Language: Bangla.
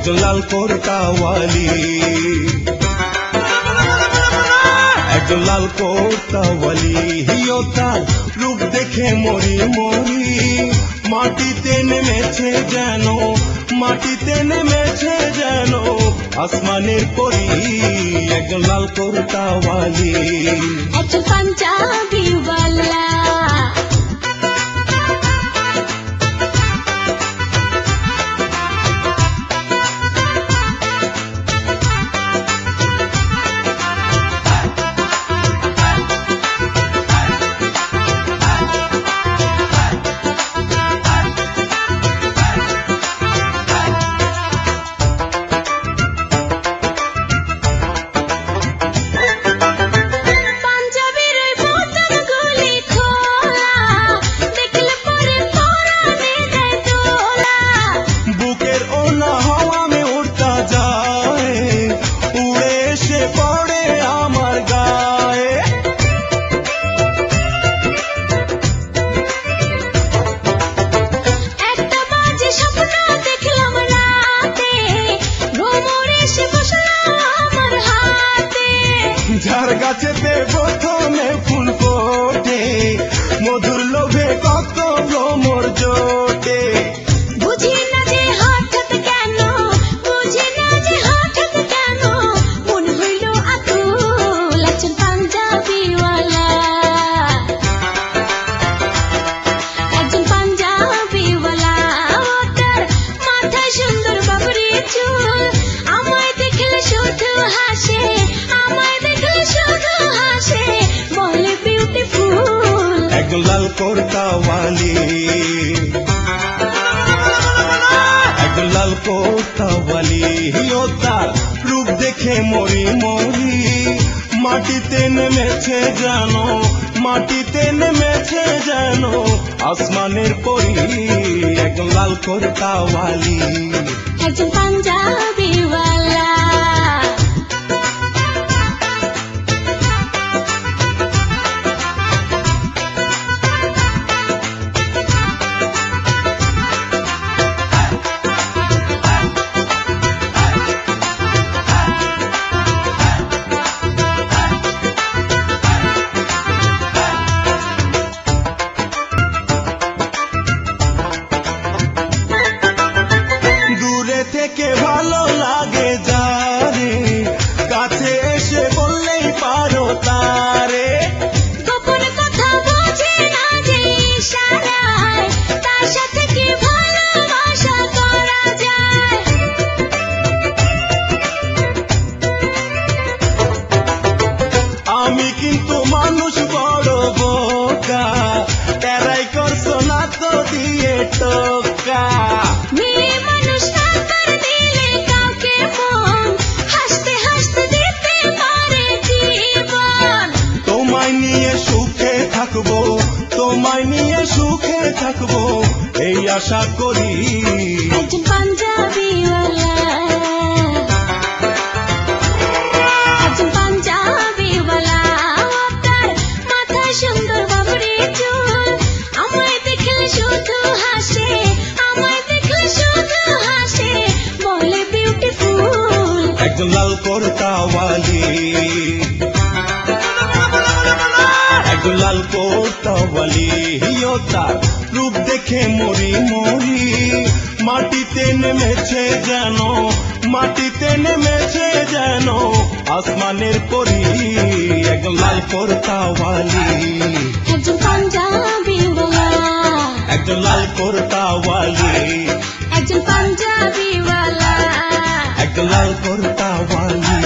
একজন লাল কোর্তাওয়ালি, একজন লাল কোর্তাওয়ালি। হিও তার রূপ দেখে মরি মরি, মাটিতে নেমেছে যেন, মাটিতে নেমেছে যেন আসমানের পরি। একজন লাল কোর্তাওয়ালি, একজন পাঞ্জাবিওয়ালা, ঝাড় গাছেতে প্রথমে ফুল ফোটে, মধুর লোভে কত ভ্রমর জোটে। বুঝি না যে হঠাৎ কেন, বুঝি না যে হঠাৎ কেন মন হইল আকুল। একজন পাঞ্জাবিওয়ালা, একজন পাঞ্জাবিওয়ালা, ওটার মাথায় সুন্দর বাবরি চুল, আমায় দেখলে শুধু হাসে, আমায় দেখলে শুধু হাসে, বলে বিউটিফুল। একজন লাল কোর্তাওয়ালি, একজন লাল কোর্তাওয়ালি। হিও তার রূপ দেখে মরি মরি, মাটিতে নেমেছে যেন, মাটিতে নেমেছে যেন আসমানের পরি। একজন লাল কোর্তাওয়ালি, একজন পাঞ্জাবিওয়ালা। দূরে থেকে ভালো লাগে যারে, কাছে এসে বললেই পারো তারে। গোপন কথা বোঝে না যে ইশারায়, তার সাথে কি ভালোবাসা করা যায়। আমি কিন্তু মানুষ বড় বোকা, তেরাই করছো না তো দিয়ে টোকা। মেয়ে মানুষ টাকার দিলে কাউকে মন, হাসতে হাসতে দিতে পারে জীবন। তোমায় নিয়ে সুখে থাকবো, তোমায় নিয়ে সুখে থাকবো এই আশা করি। একজন পাঞ্জাবিওয়ালা, একজন পাঞ্জাবিওয়ালা, তার মাথায় সুন্দর বাবরি চুল, আমায় দেখলে শুধু হাসে, আমায় দেখলে শুধু হাসে, বলে বিউটিফুল। একজন লাল কোর্তাওয়ালি, একজন লাল কোর্তাওয়ালি। হিও তার রূপ দেখে মরি মরি, মাটিতে নেমেছে যেন, মাটিতে নেমেছে যেন আসমানের পরি। একজন লাল কোর্তাওয়ালি, একজন পাঞ্জাবিওয়ালা, একজন লাল কোর্তাওয়ালি, একজন পাঞ্জাবিওয়ালা, একজন লাল কোর্তাওয়ালি।